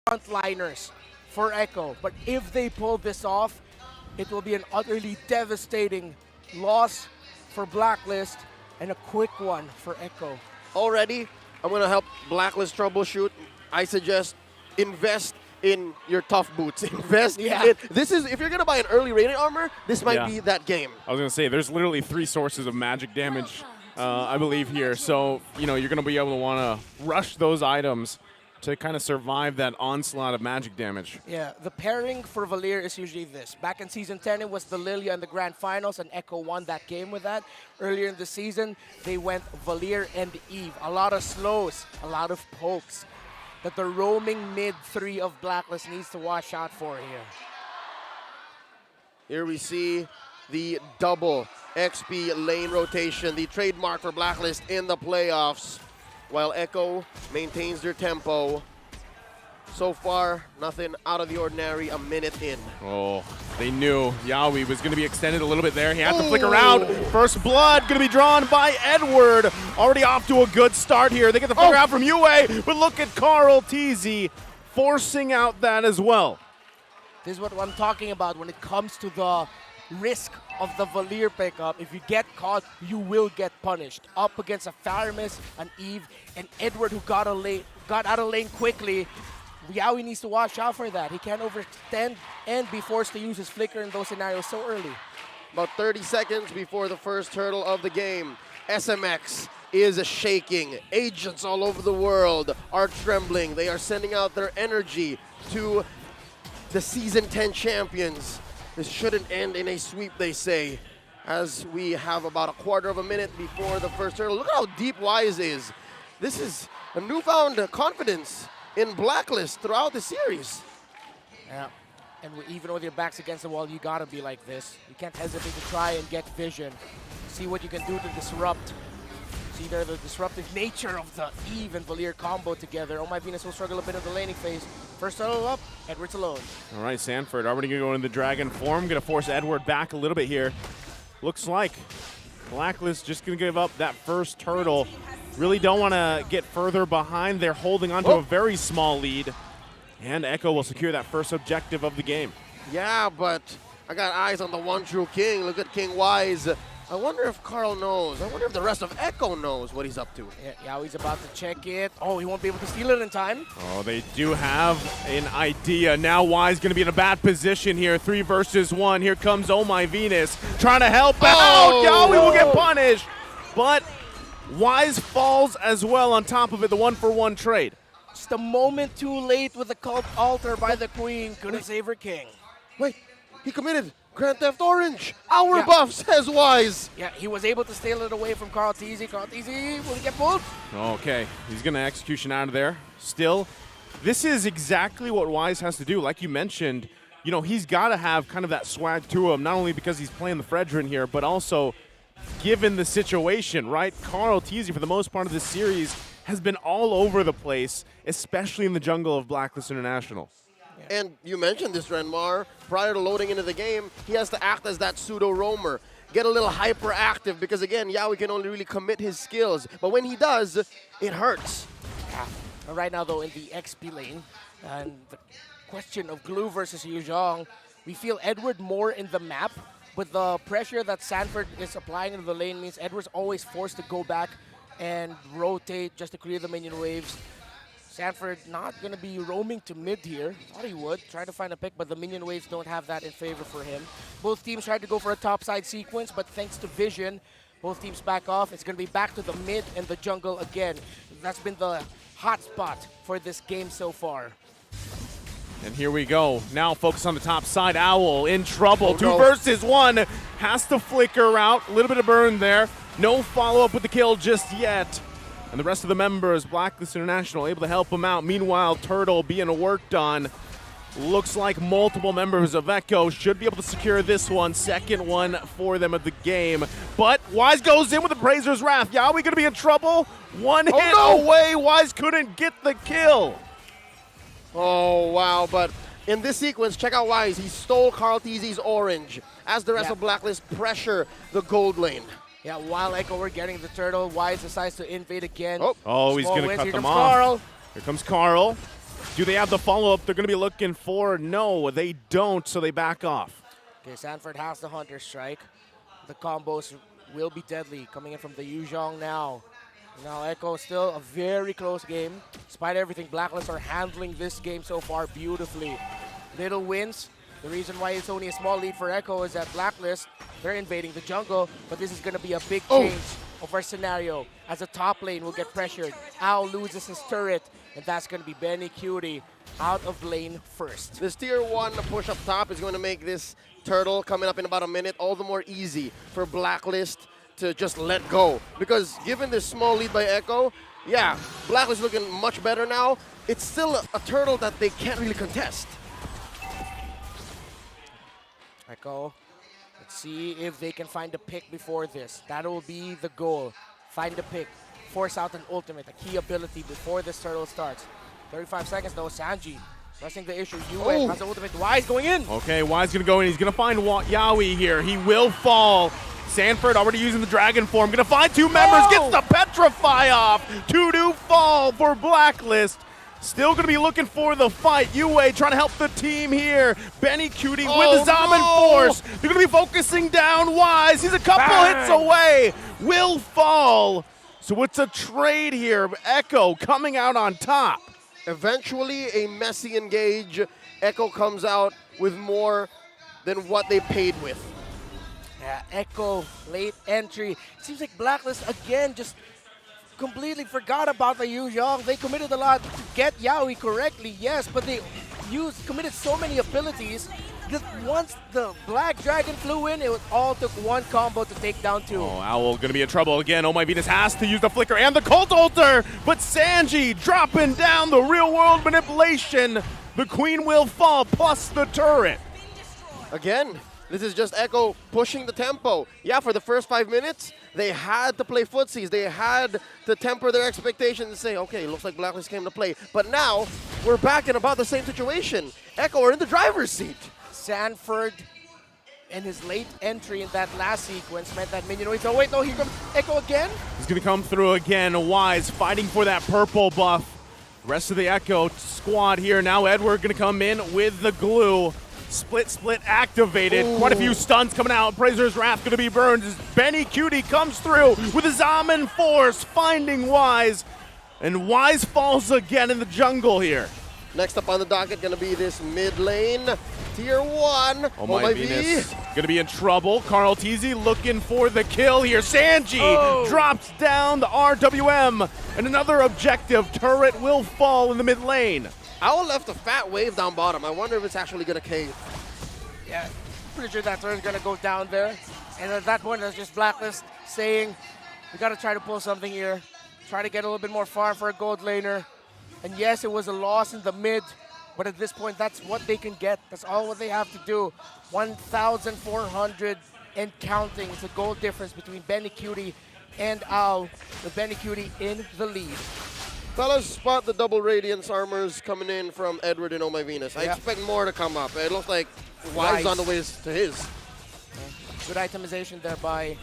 frontliners for Echo. But if they pull this off, it will be an utterly devastating loss for Blacklist and a quick one for Echo. Already, I'm going to help Blacklist troubleshoot. I suggest invest in your tough boots. Invest in, this is, if you're going to buy an early rated armor, this might be that game. I was going to say, there's literally 3 sources of magic damage, I believe, here. So, you know, you're going to be able to want to rush those items to kind of survive that onslaught of magic damage. Yeah, the pairing for Valier is usually this. Back in Season 10, it was the Lilia in the Grand Finals, and Echo won that game with that. Earlier in the season, they went Valier and Eve. A lot of slows, a lot of pokes that the roaming mid-3 of Blacklist needs to watch out for here. Here we see the double XP lane rotation, the trademark for Blacklist in the playoffs, while Echo maintains their tempo. So far, nothing out of the ordinary, a minute in. Oh, they knew Yawi was going to be extended a little bit there. He had to flick around. First blood going to be drawn by Edward. Already off to a good start here. They get the flicker out from UA, but look at Carl Teasy forcing out that as well. This is what I'm talking about when it comes to the risk of the Valier pickup. If you get caught, you will get punished. Up against a Faramis, an Eve, and Edward who got out of lane quickly. Yawi needs to watch out for that. He can't overextend and be forced to use his flicker in those scenarios so early. About 30 seconds before the first hurdle of the game. SMX is shaking. Agents all over the world are trembling. They are sending out their energy to the Season 10 champions. This shouldn't end in a sweep, they say, as we have about a quarter of a minute before the first hurdle. Look how deep Wise is. This is a newfound confidence in Blacklist throughout the series. Yeah, and even with your backs against the wall, you gotta be like this. You can't hesitate to try and get vision. See what you can do to disrupt. See there the disruptive nature of the Eve and Valier combo together. Oh My Venus will struggle a bit in the laning phase. First hurdle up, Edward's alone. All right, Sanford already going to go into the Dragon form. Going to force Edward back a little bit here. Looks like Blacklist just going to give up that first hurdle. Really don't want to get further behind. They're holding on to a very small lead. And Echo will secure that first objective of the game. Yeah, but I got eyes on the one true king. Look at King Wise. I wonder if Carl knows. I wonder if the rest of Echo knows what he's up to. Yeah, he's about to check it. Oh, he won't be able to steal it in time. Oh, they do have an idea. Now Wise going to be in a bad position here. 3 versus 1. Here comes Oh My Venus trying to help out. Yawi will get punished. But Wise falls as well on top of it, the 1-for-1 trade. Just a moment too late with the cult altar by the queen. Couldn't save her king. Wait, he committed Grand Theft Orange. Our buff, says Wise. Yeah, he was able to steal it away from Carl Teasy. Carl Teasy, will he get pulled? Okay, he's going to execution out of there. Still, this is exactly what Wise has to do. Like you mentioned, you know, he's got to have kind of that swag to him, not only because he's playing the Fredrin here, but also given the situation, right? Carl Teasy, for the most part of this series, has been all over the place, especially in the jungle of Blacklist International. And you mentioned this, Renmar. Prior to loading into the game, he has to act as that pseudo-roamer. Get a little hyperactive because, again, Yawi can only really commit his skills. But when he does, it hurts. Yeah. Right now, though, in the XP lane, and the question of Glue versus Yuzhong, we feel Edward more in the map. But the pressure that Sanford is applying in the lane means Edward's always forced to go back and rotate just to clear the minion waves. Sanford not going to be roaming to mid here. Thought he would. Try to find a pick, but the minion waves don't have that in favor for him. Both teams tried to go for a topside sequence, but thanks to vision, both teams back off. It's going to be back to the mid and the jungle again. That's been the hot spot for this game so far. And here we go. Now focus on the top side. Owl in trouble. 2 versus 1. Has to flicker out. A little bit of burn there. No follow-up with the kill just yet. And the rest of the members, Blacklist International, able to help him out. Meanwhile, Turtle being worked on. Looks like multiple members of Echo should be able to secure this one. Second one for them of the game. But Wise goes in with the Brazzer's Wrath. Yawi going to be in trouble. One hit away. Wise couldn't get the kill. Oh, wow. But in this sequence, check out Wise. He stole Carl Teasy's orange as the rest of Blacklist pressure the gold lane. Yeah, while Echo were getting the turtle, Wise decides to invade again. Oh, he's going to cut them off. Carl. Here comes Carl. Do they have the follow-up they're going to be looking for? No, they don't, so they back off. Okay, Sanford has the Hunter Strike. The combos will be deadly coming in from the Yuzhong now. Now Echo still a very close game. Despite everything, Blacklist are handling this game so far beautifully. Little wins. The reason why it's only a small lead for Echo is that Blacklist, they're invading the jungle, but this is going to be a big change of our scenario. As the top lane will get pressured, Owl loses his turret, and that's going to be Benny Cutie out of lane first. This tier 1 push up top is going to make this turtle coming up in about a minute all the more easy for Blacklist to just let go. Because given this small lead by Echo, yeah, Blacklist looking much better now. It's still a turtle that they can't really contest. Echo, let's see if they can find a pick before this. That will be the goal. Find a pick. Force out an ultimate, a key ability before this turtle starts. 35 seconds though, Sanji pressing the issue. Yue has the ultimate. Wise going in. Okay, Wise going to go in. He's going to find Yaoi here. He will fall. Sanford already using the dragon form. Going to find two members. Gets the petrify off. 2-2 fall for Blacklist. Still going to be looking for the fight. Yue trying to help the team here. Benny Cutie with the Zaman Force. They're going to be focusing down Wise. He's a couple hits away. Will fall. So it's a trade here. Echo coming out on top. Eventually, a messy engage. Echo comes out with more than what they paid with. Yeah, Echo, late entry. Seems like Blacklist again just completely forgot about the Yuzhong. They committed a lot to get Yaoi correctly, yes, but they committed so many abilities that once the Black Dragon flew in, it all took one combo to take down two. Oh, Owl gonna be in trouble again. Oh my Venus has to use the flicker and the Cult Altar, but Sanji dropping down the real world manipulation. The Queen will fall, plus the turret. Again, this is just Echo pushing the tempo. Yeah, for the first 5 minutes, they had to play footsies. They had to temper their expectations and say, okay, looks like Blacklist came to play. But now, we're back in about the same situation. Echo are in the driver's seat. Sanford and his late entry in that last sequence meant that minion waits. Oh wait, no, here comes Echo again. He's gonna come through again. Wise fighting for that purple buff. Rest of the Echo squad here. Now Edward gonna come in with the glue. Split activated. Ooh. Quite a few stuns coming out. Prazer's Wrath gonna be burned as Benny Cutie comes through with his Zaman Force, finding Wise. And Wise falls again in the jungle here. Next up on the docket, gonna be this mid lane. Tier 1. Oh my Venus. Gonna be in trouble. Carl Teasy looking for the kill here. Sanji drops down the RWM. And another objective. Turret will fall in the mid lane. Owl left a fat wave down bottom. I wonder if it's actually gonna cave. Yeah, pretty sure that turret's gonna go down there. And at that point, that's just Blacklist saying, we gotta try to pull something here. Try to get a little bit more farm for a gold laner. And yes, it was a loss in the mid, but at this point, that's what they can get. That's all what they have to do. 1,400 and counting. It's a goal difference between Benny Cutie and Owl, with Benny Cutie in the lead. Fellas, spot the double Radiance armors coming in from Edward and Oh My Venus. I expect more to come up. It looks like Wise is on the way to his. Good itemization there by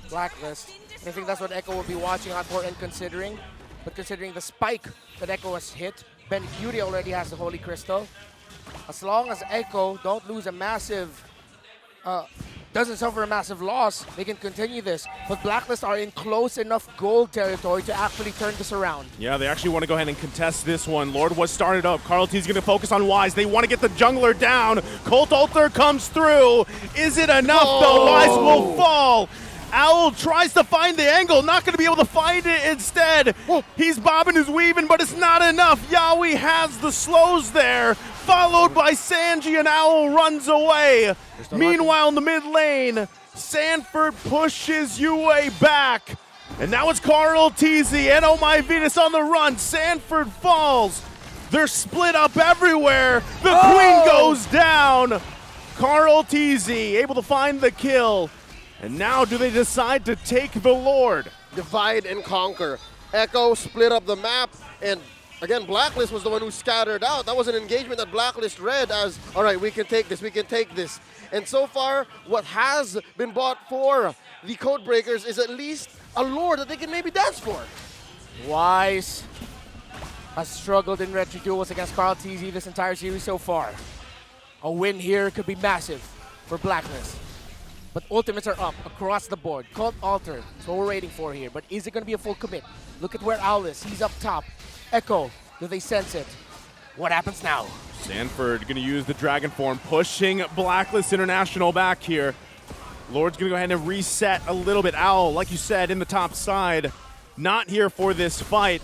Blacklist. And I think that's what Echo will be watching out for and considering. But considering the spike that Echo has hit, Ben Cutie already has the Holy Crystal. As long as Echo don't lose a massive, doesn't suffer a massive loss, they can continue this. But Blacklist are in close enough gold territory to actually turn this around. Yeah, they actually want to go ahead and contest this one. Lord was started up. Carl T's going to focus on Wise. They want to get the jungler down. Cult Altar comes through. Is it enough though? Wise will fall. Owl tries to find the angle, not going to be able to find it instead. He's bobbing his weaving, but it's not enough. Yaoi has the slows there, followed by Sanji, and Owl runs away. Meanwhile, in the mid lane, Sanford pushes Yue back. And now it's Carl Teasy and Oh My Venus on the run. Sanford falls. They're split up everywhere. The Queen goes down. Carl Teasy able to find the kill. And now do they decide to take the Lord? Divide and conquer. Echo split up the map, and again, Blacklist was the one who scattered out. That was an engagement that Blacklist read as, all right, we can take this, we can take this. And so far, what has been bought for the Codebreakers is at least a lore that they can maybe dance for. Wise has struggled in retro duels against Carl TZ this entire series so far. A win here could be massive for Blacklist. But ultimates are up across the board. Cult Alter is what we're waiting for here. But is it going to be a full commit? Look at where Owl is. He's up top. Echo, do they sense it? What happens now? Sanford going to use the Dragon Form, pushing Blacklist International back here. Lord's going to go ahead and reset a little bit. Owl, like you said, in the top side, not here for this fight.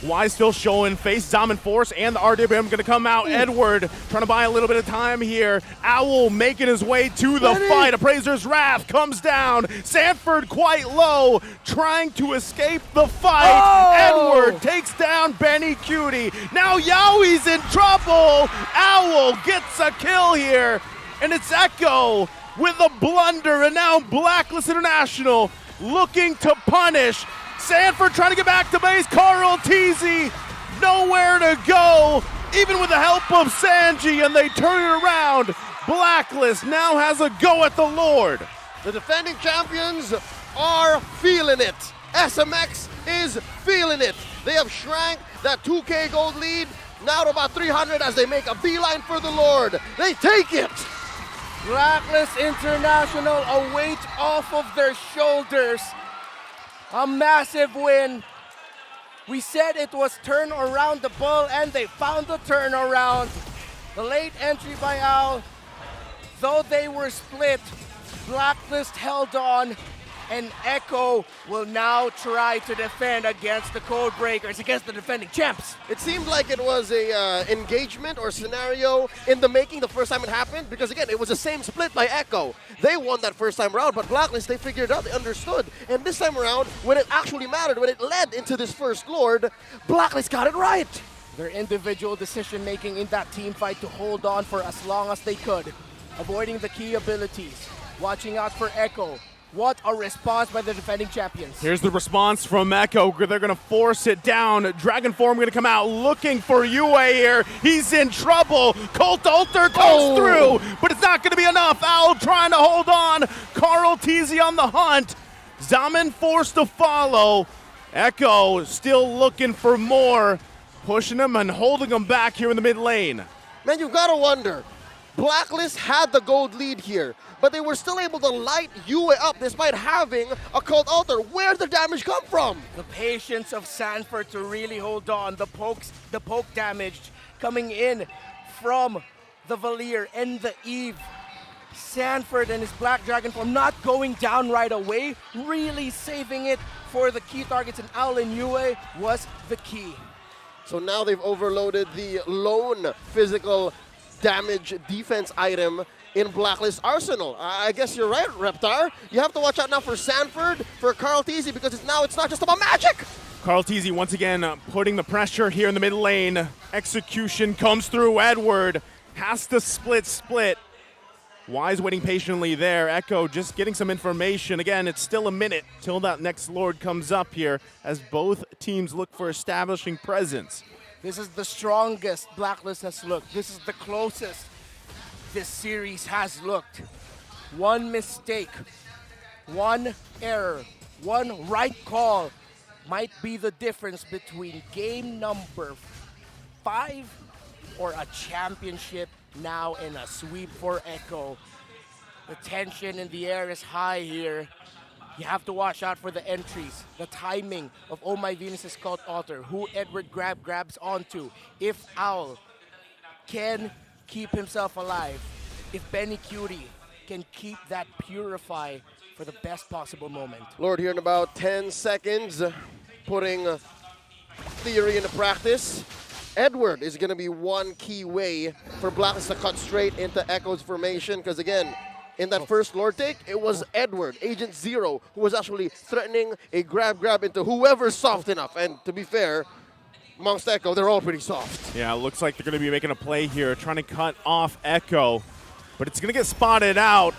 Wise still showing face. Diamond Force and the RWM going to come out. Ooh. Edward trying to buy a little bit of time here. Owl making his way to the fight. Appraiser's Wrath comes down. Sanford quite low, trying to escape the fight. Oh! Edward takes down Benny Cutie. Now Yowie's in trouble. Owl gets a kill here. And it's Echo with a blunder. And now Blacklist International looking to punish. Sanford trying to get back to base. Carl TZ nowhere to go, even with the help of Sanji, and they turn it around. Blacklist now has a go at the Lord. The defending champions are feeling it. SMX is feeling it. They have shrank that 2K gold lead now to about 300 as they make a beeline for the Lord. They take it. Blacklist International, a weight off of their shoulders. A massive win. We said it was turn around the ball, and they found the turnaround. The late entry by Owl, though they were split, Blacklist held on, and Echo will now try to defend against the Code Breakers, against the defending champs. It seemed like it was a engagement or scenario in the making the first time it happened, because again, it was the same split by Echo. They won that first time around, but Blacklist, they figured it out, they understood. And this time around, when it actually mattered, when it led into this first Lord, Blacklist got it right. Their individual decision making in that team fight to hold on for as long as they could, avoiding the key abilities, watching out for Echo. What a response by the defending champions. Here's the response from Echo. They're going to force it down. Dragon Form going to come out looking for Yue here. He's in trouble. Cult Alter goes through, but it's not going to be enough. Owl trying to hold on. Carl TZ on the hunt. Zaman forced to follow. Echo still looking for more, pushing him and holding him back here in the mid lane. Man, you've got to wonder. Blacklist had the gold lead here, but they were still able to light Yue up despite having a Cult Alter. Where'd the damage come from? The patience of Sanford to really hold on. The poke damage coming in from the Valier and the Eve. Sanford and his Black Dragon Form not going down right away, really saving it for the key targets, and Owl and Yue was the key. So now they've overloaded the lone physical damage defense item in Blacklist arsenal. I guess you're right, Reptar. You have to watch out now for Sanford, for Carl TZ, because it's not just about magic. Carl TZ once again putting the pressure here in the mid lane. Execution comes through. Edward has to split. Wise waiting patiently there. Echo just getting some information. Again, it's still a minute till that next Lord comes up here as both teams look for establishing presence. This is the strongest Blacklist has looked. This is the closest this series has looked. One mistake, one error, one right call might be the difference between game number 5 or a championship now in a sweep for Echo. The tension in the air is high here. You have to watch out for the entries, the timing of Oh My Venus's Cult Alter, who Edward grabs onto. If Owl can keep himself alive, if Benny Cutie can keep that purify for the best possible moment. Lord here in about 10 seconds, putting theory into practice. Edward is going to be one key way for Blacklist to cut straight into Echo's formation, because again, in that first Lord take, it was Edward, Agent Zero, who was actually threatening a grab into whoever's soft enough. And to be fair, amongst Echo, they're all pretty soft. Yeah, it looks like they're going to be making a play here, trying to cut off Echo. But it's going to get spotted out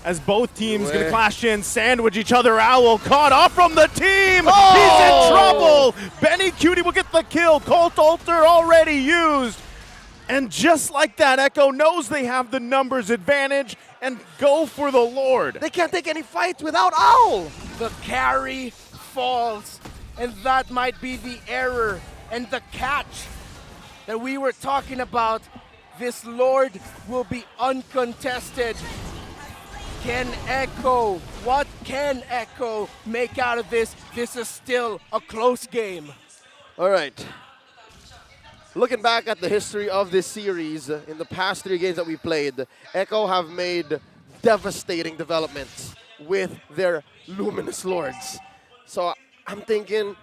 as both teams going to clash in, sandwich each other. Owl caught off from the team. He's in trouble. Benny Cutie will get the kill. Cult Alter already used. And just like that, Echo knows they have the numbers advantage and go for the Lord. They can't take any fights without Owl. The carry falls, and that might be the error And the catch that we were talking about, this Lord will be uncontested. What can Echo make out of this? This is still a close game. All right. Looking back at the history of this series, in the past 3 games that we played, Echo have made devastating developments with their Luminous Lords. So I'm thinking,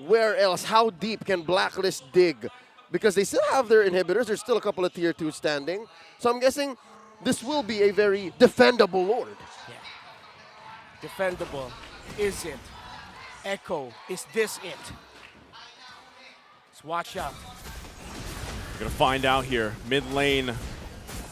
where else? How deep can Blacklist dig? Because they still have their inhibitors. There's still a couple of tier 2 standing. So I'm guessing this will be a very defendable Lord. Yeah. Defendable. Is it? Echo, is this it? Let's watch out. We're going to find out here. Mid lane.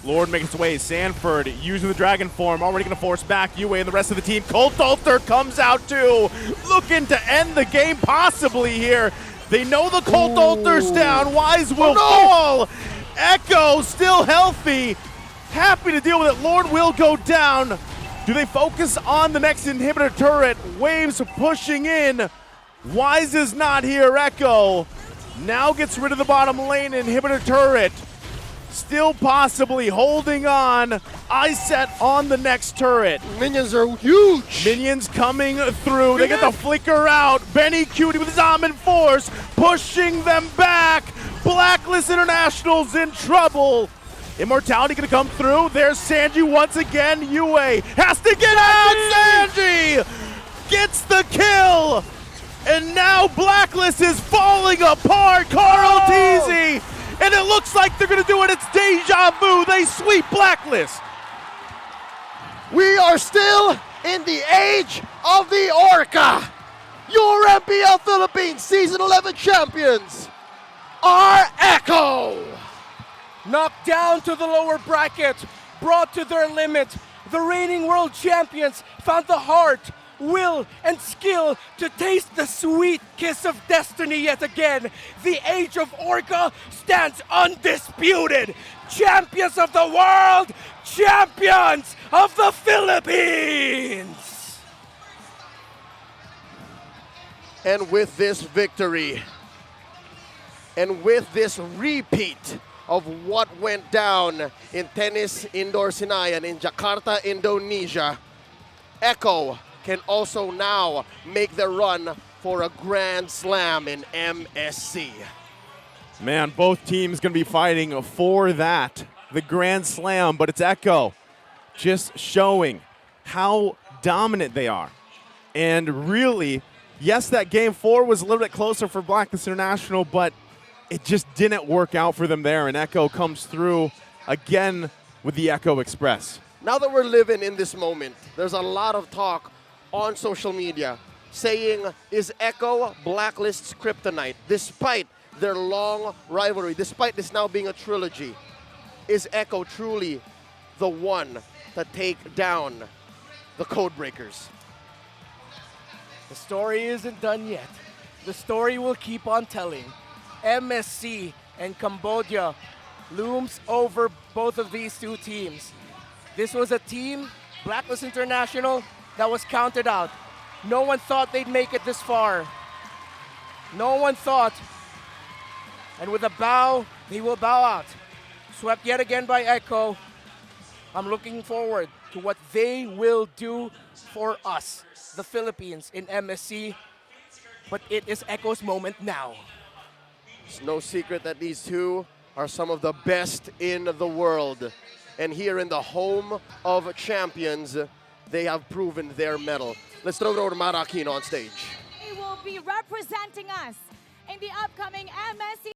Lord making its way. Sanford using the dragon form. Already going to force back Yue and the rest of the team. Colt Alter comes out too. Looking to end the game possibly here. They know the Colt Alter's down. Wise will fall. Echo still healthy. Happy to deal with it. Lord will go down. Do they focus on the next inhibitor turret? Waves pushing in. Wise is not here. Echo now gets rid of the bottom lane inhibitor turret. Still possibly holding on. Ice set on the next turret. Minions are huge. Minions coming through. They get the flicker out. Benny Cutie with his Almond Force pushing them back. Blacklist International's in trouble. Immortality gonna come through. There's Sanji once again. Yue has to get out. Sanji gets the kill. And now Blacklist is falling apart. Carl Teasy. And it looks like they're gonna do it. It's deja vu. They sweep Blacklist. We are still in the age of the Orca. Your MPL Philippines Season 11 champions are Echo. Knocked down to the lower bracket, brought to their limit. The reigning world champions found the heart, will, and skill to taste the sweet kiss of destiny yet again. The age of Orca stands undisputed. Champions of the world, champions of the Philippines! And with this victory, and with this repeat of what went down in Tennis Indoor Sinayan in Jakarta, Indonesia, Echo can also now make their run for a Grand Slam in MSC. Man, both teams going to be fighting for that, the Grand Slam, but it's Echo just showing how dominant they are. And really, yes, that game 4 was a little bit closer for Blacklist International, but it just didn't work out for them there, and Echo comes through again with the Echo Express. Now that we're living in this moment, there's a lot of talk on social media saying, is Echo Blacklist's kryptonite? Despite their long rivalry, despite this now being a trilogy, is Echo truly the one to take down the Codebreakers? The story isn't done yet. The story will keep on telling. MSC and Cambodia looms over both of these two teams. This was a team, Blacklist International, that was counted out. No one thought they'd make it this far. No one thought. And with a bow, they will bow out. Swept yet again by Echo. I'm looking forward to what they will do for us, the Philippines, in MSC. But it is Echo's moment now. It's no secret that these two are some of the best in the world. And here in the home of champions, they have proven their mettle. Let's throw it over to Mara Aquino on stage. He will be representing us in the upcoming MSC